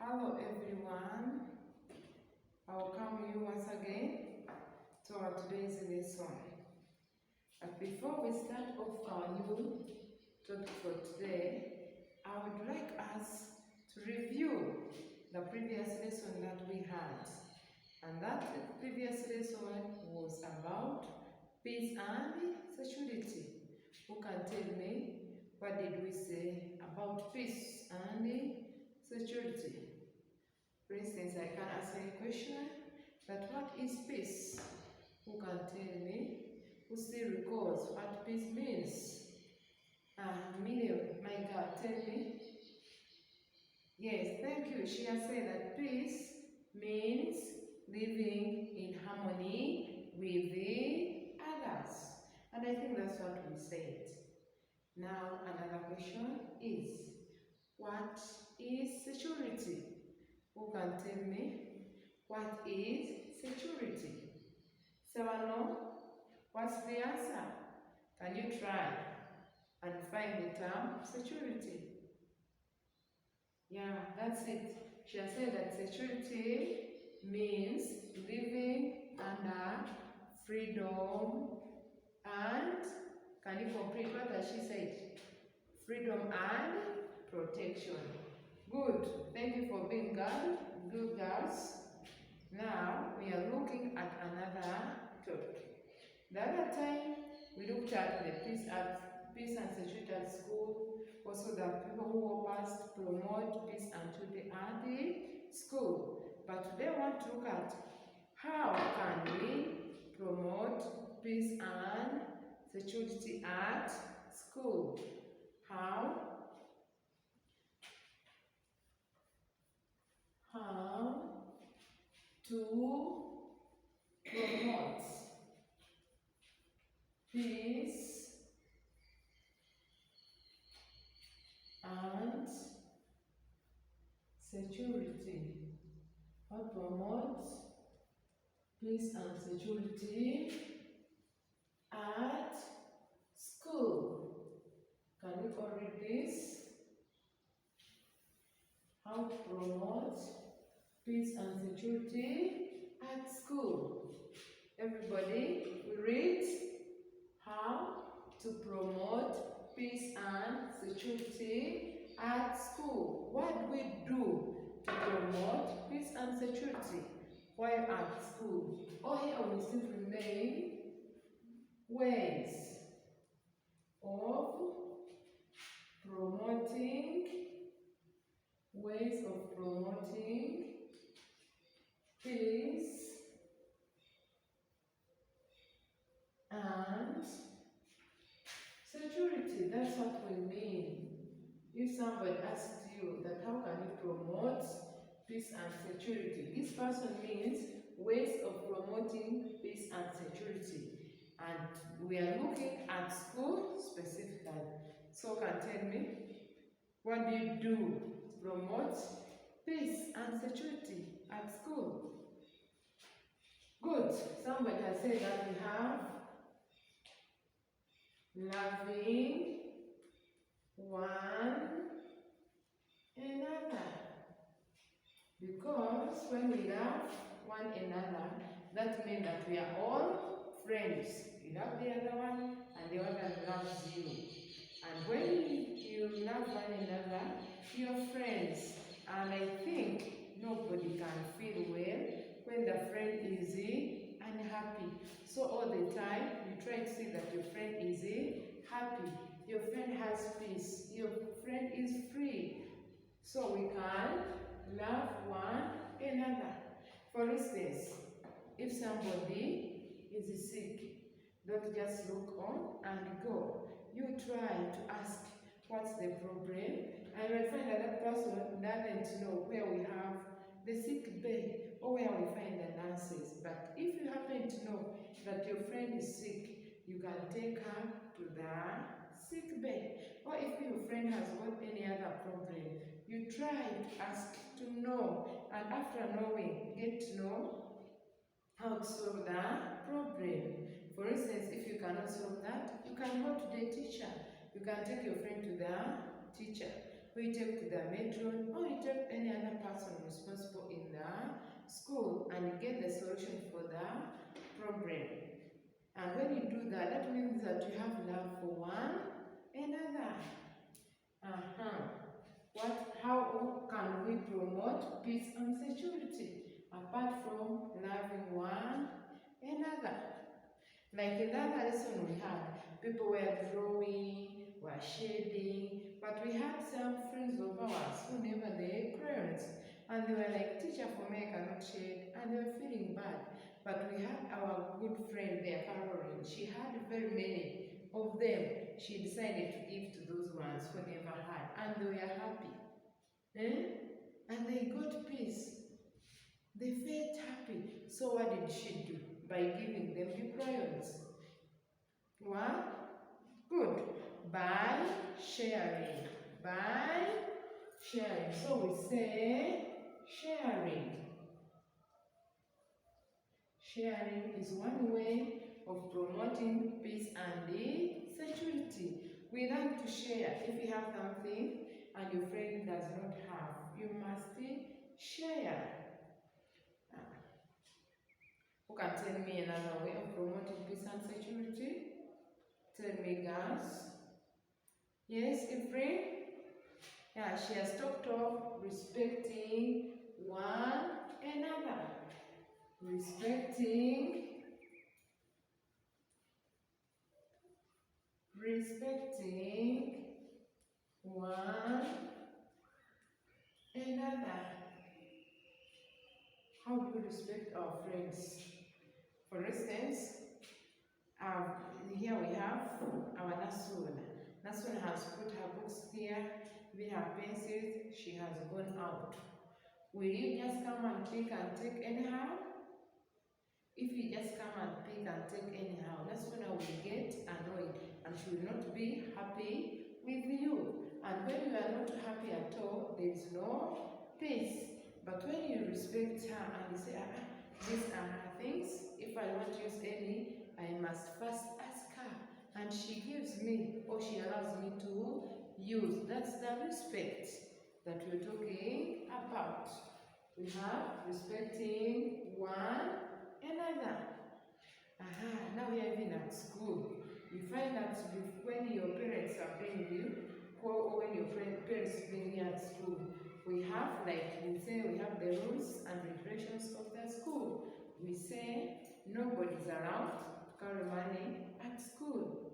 Hello everyone, I welcome you once again to our today's lesson. But before we start off our new topic for today, I would like us to review the previous lesson that we had. And that previous lesson was about peace and security. Who can tell me what did we say about peace and security? For instance, I can ask a question that what is peace? Who can tell me? Who still recalls what peace means? Miriam, my girl, tell me. Yes, thank you. She has said that peace means living in harmony with the others. And I think that's what we said. Now, another question is, what is security? Who can tell me what is security? Savano, what's the answer? Can you try and find the term security? Yeah, that's it. She has said that security means living under freedom and, can you complete what has she said? Freedom and protection. Good. Thank you for being good girls. Now we are looking at another topic. The other time we looked at the peace and security at school, also the people who help us to promote peace and security at the school. But today I want to look at how can we promote peace and security at school. How to promote peace and security. How to promote peace and security at school. Can we all read this? How to promote peace and security at school. Everybody, we read how to promote peace and security at school. What do we do to promote peace and security while at school? Oh, here we still remain ways of promoting peace and security. That's what we mean. If somebody asks you that how can you promote peace and security, this person means ways of promoting peace and security. And we are looking at school specifically. So can tell me, what do you do to promote peace and security at school? Good. Somebody has said that we have loving one another. Because when we love one another, that means that we are all friends. You love the other one and the other loves you. And when you love one another, you're friends. And I think nobody can feel well when the friend is unhappy. So all the time, you try to see that your friend is happy. Your friend has peace. Your friend is free. So we can love one another. For instance, if somebody is sick, don't just look on and go. You try to ask what's the problem, and you will find that that person doesn't know where we have the sick bay or where we find the nurses. But if you happen to know that your friend is sick, you can take her to the sick bay. Or if your friend has got any other problem, you try to ask to know, and after knowing, get to know how to solve the problem. For instance, if you cannot solve that, you can go to the teacher. You can take your friend to the teacher, or you take to the matron, or you take any other person solution for the problem. And when you do that, that means that you have love for one another. How can we promote peace and security apart from loving one another? Like in that lesson we had, people were drawing, were shading, but we had some friends of ours who never their crayons, and they were like, teacher, for me I cannot shade, and they were feeling bad. But we had our good friend there, Caroline. She had very many of them. She decided to give to those ones who never had, and they were happy. And they got peace. They felt happy. So what did she do? By giving them the crayons. What? Good. By sharing. By sharing. So we say sharing. Sharing is one way of promoting peace and security. We learn to share. If you have something and your friend does not have, you must share. Who can tell me another way of promoting peace and security? Tell me, girls. Yes, Ifrin? Yeah, she has talked of respecting one another. Respecting one another. How do we respect our friends? For instance, here we have our Nasuna. Nasuna has put her books here, with her pencils. She has gone out. Will you just come and pick and take anyhow? If you just come and pick and take anyhow, Nasuna will get annoyed and she will not be happy with you. And when you are not happy at all, there is no peace. But when you respect her and you say, these are her things, if I want to use any, I must first ask her. And she gives me, or she allows me to use. That's the respect that we're talking about. We have respecting one another. Now we are even at school. You find that when your parents are bringing you, or when your parents bring you at school, we have, like we say, we have the rules and regulations of the school. We say nobody is allowed to carry money at school.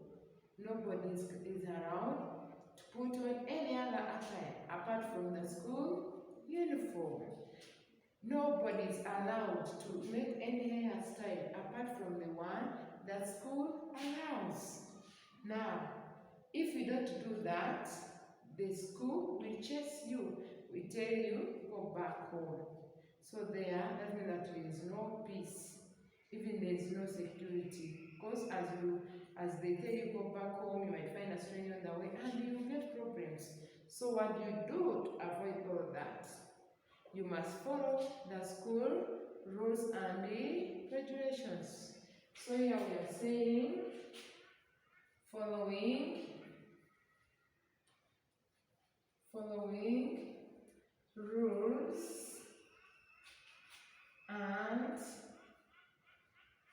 Nobody is allowed to put on any other attire apart from the school uniform. Nobody is allowed to make any hairstyle apart from the one that school allows. Now, if you don't do that, the school will chase you. We tell you, go back home. So there, that means that there is no peace. Even there is no security. Because as they tell you go back home, you might find a stranger on the way and you will get problems. So what do you do to avoid all that? You must follow the school rules and the regulations. So here we are saying, following rules and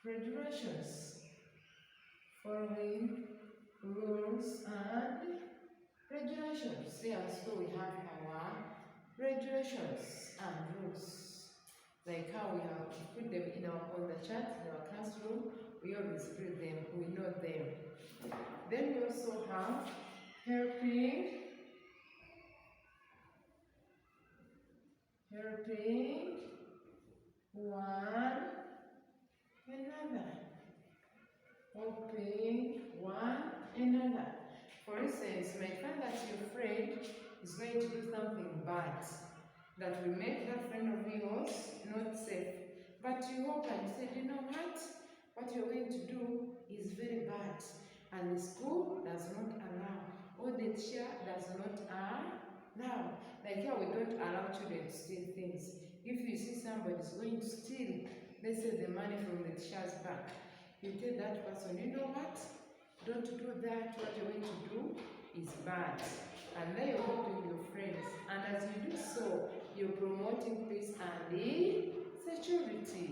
regulations. Following rules and regulations. Here so we have our regulations and rules. Like how we have put them on the chart in our classroom, we always read them, we know them. Then we also have helping one another. Helping one another. For instance, you might find that your friend is going to do something bad that will make that friend of yours not safe. But you hope and say, you know what you're going to do is very bad. And the school does not allow, or the teacher does not allow. Like here, we don't allow children to steal things. If you see somebody is going to steal, let's say the money from the teacher's bag, you tell that person, you know what? Don't do that. What you're going to do is bad. And then you're helping your friends. And as you do so, you're promoting peace and security.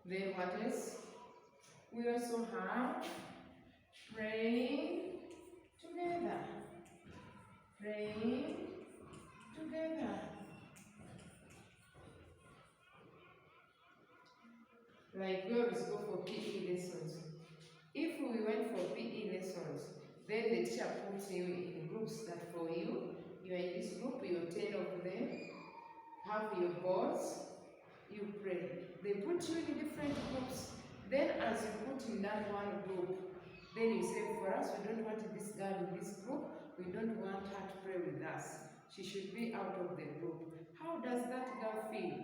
Then what else? We also have praying together. Praying together. Like we always go for PE lessons. If we went for PE lessons, then the teacher puts you in groups that for you are in this group, you're 10 of them, have your boards, you pray. They put you in different groups. Then as you put in that one group, then you say, for us, we don't want this girl in this group, we don't want her to pray with us. She should be out of the group. How does that girl feel?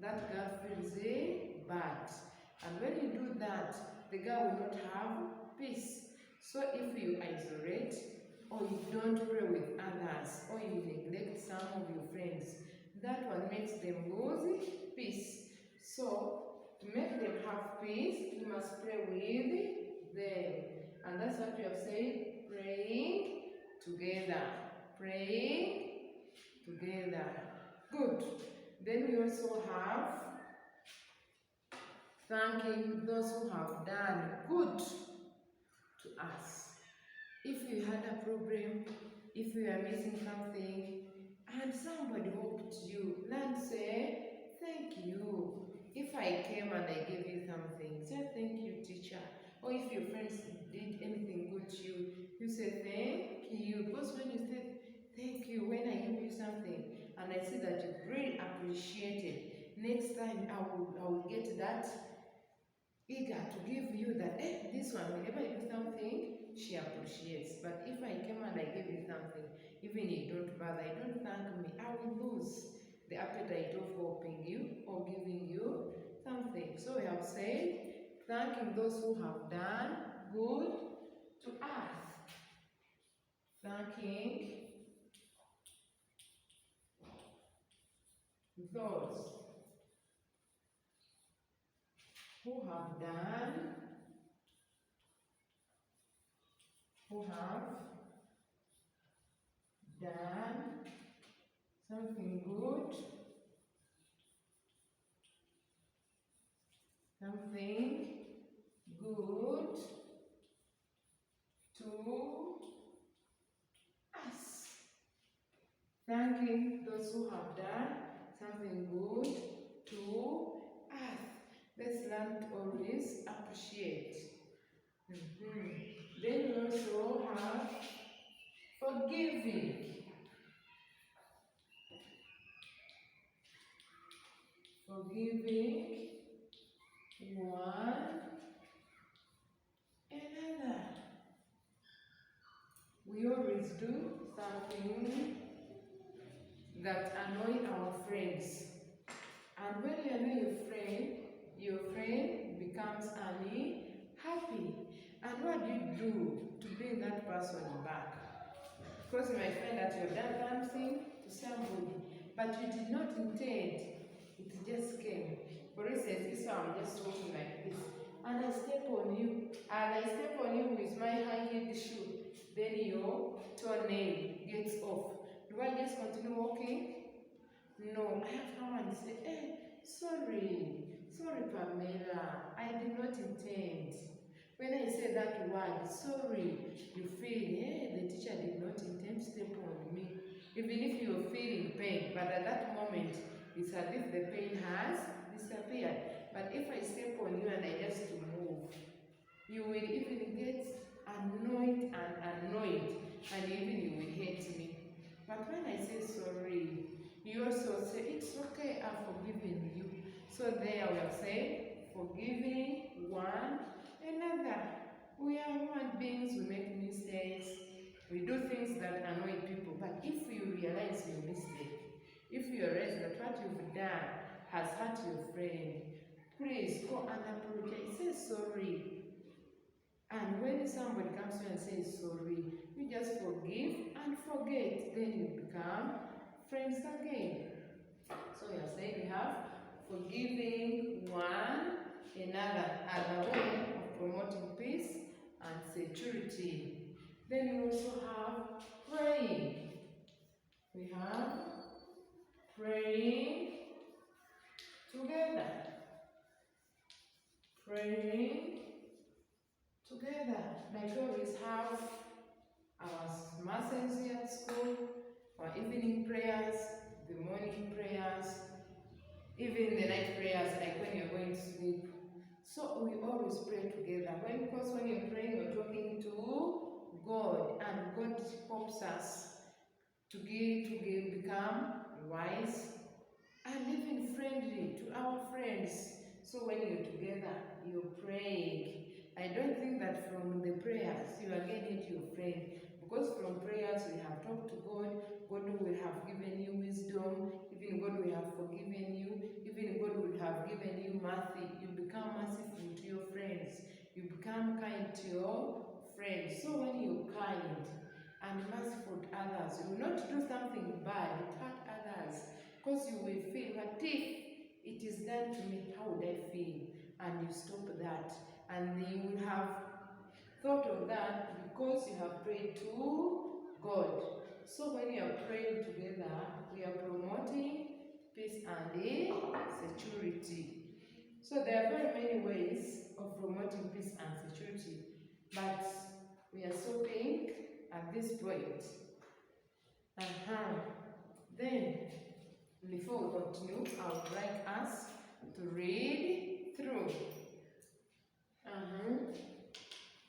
That girl feels bad. And when you do that, the girl will not have peace. So if you isolate, or you don't pray with others, or you neglect some of your friends, that one makes them lose peace. So to make them have peace, you must pray with them. And that's what we have said, praying together. Praying together. Good. Then we also have thanking those who have done good to us. If you had a problem, if you are missing something, and somebody helped you, then say, thank you. If I came and I gave you something, say, thank you, teacher. Or if your friends did anything good to you, you say, thank you. Because when you say, thank you, when I give you something, and I see that you really appreciate it, next time I will get that eager to give you that, this one, whenever you do something, she appreciates. But if I came and I gave you something, even you don't bother, you don't thank me, I will lose the appetite of helping you or giving you something. So we have said, thanking those who have done good to us. Thanking those who have done something good, to us. Thanking those who have done something good to us. Let's learn to always appreciate. Then we also have forgiving. Forgiving one another. We always do something that annoy our friends. And when you annoy your friend becomes unhappy. And what do you do to bring that person back? Because you might find that you have done something to somebody, but you did not intend. It just came. For instance, if I'm just walking like this, and I step on you with my high-heeled shoe, then your toenail gets off. Do I just continue walking? No, I have to come and say, sorry, Pamela, I did not intend. When I say that word, sorry, you feel, the teacher did not intend to step on me. Even if you're feeling pain, but at that moment, it's as if the pain has disappeared. But if I step on you and I just move, you will even get annoyed, and even you will hate me. But when I say sorry, you also say, it's okay, I've forgiven you. So there we have said, forgiving one another. We are human beings, we make mistakes, we do things that annoy people. But if you realize your mistake, if you realize that what you've done has hurt your friend, please go and apologize, say sorry. And when somebody comes to you and says sorry, you just forgive and forget. Then you become friends again. So we have said we have forgiving one another as a way of promoting peace and security. Then we also have praying. We have praying together. praying together. Like we always have our masses here at school, our evening prayers, the morning prayers, even the night prayers, like when you're going to sleep. So we always pray together. Because when you're praying, you're talking to God, and God helps us to become wise and even friendly to our friends. So when you're together, you're praying. I don't think that from the prayers you are getting to your friend, because from prayers we have talked to God. God will have given you wisdom. Even God will have forgiven you. Even God will have given you mercy. You become merciful to your friends. You become kind to your friends. So when you're kind and merciful to others, you will not do something bad to hurt others, because you will feel that if it is done to me, how would I feel? And you stop that, and you will have thought of that because you have prayed to God. So when you are praying together, we are promoting peace and security. So there are very many ways of promoting peace and security, but we are stopping at this point. Then, before we continue, I would like us to read through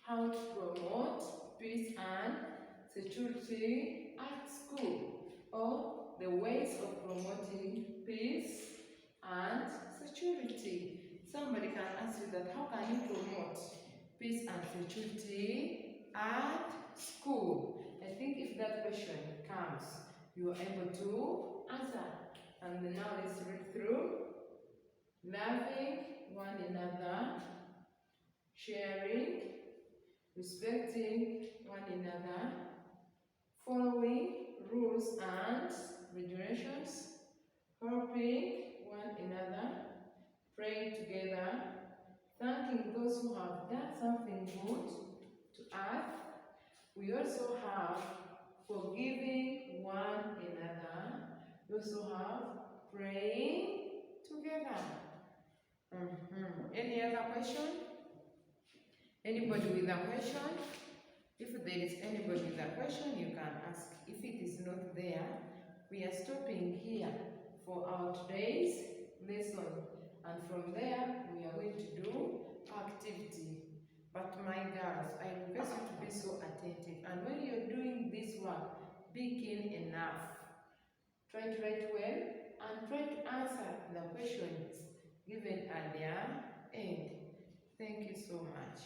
how to promote peace and security at school, or the ways of promoting peace and security. Somebody can ask you that, how can you promote peace and security at school? I think if that question comes, you are able to answer. And now let's read through. Loving one another, sharing, respecting one another, following rules and regulations, helping one another, praying together, thanking those who have done something good to us. We also have forgiving one another. We also have praying together. Any other question? Anybody with a question? If there is anybody with a question, you can ask. If it is not there, we are stopping here for our today's lesson. And from there, we are going to do activity. But my girls, I request you to be so attentive. And when you're doing this work, be keen enough. Try to write well and try to answer the questions given at their end. Thank you so much.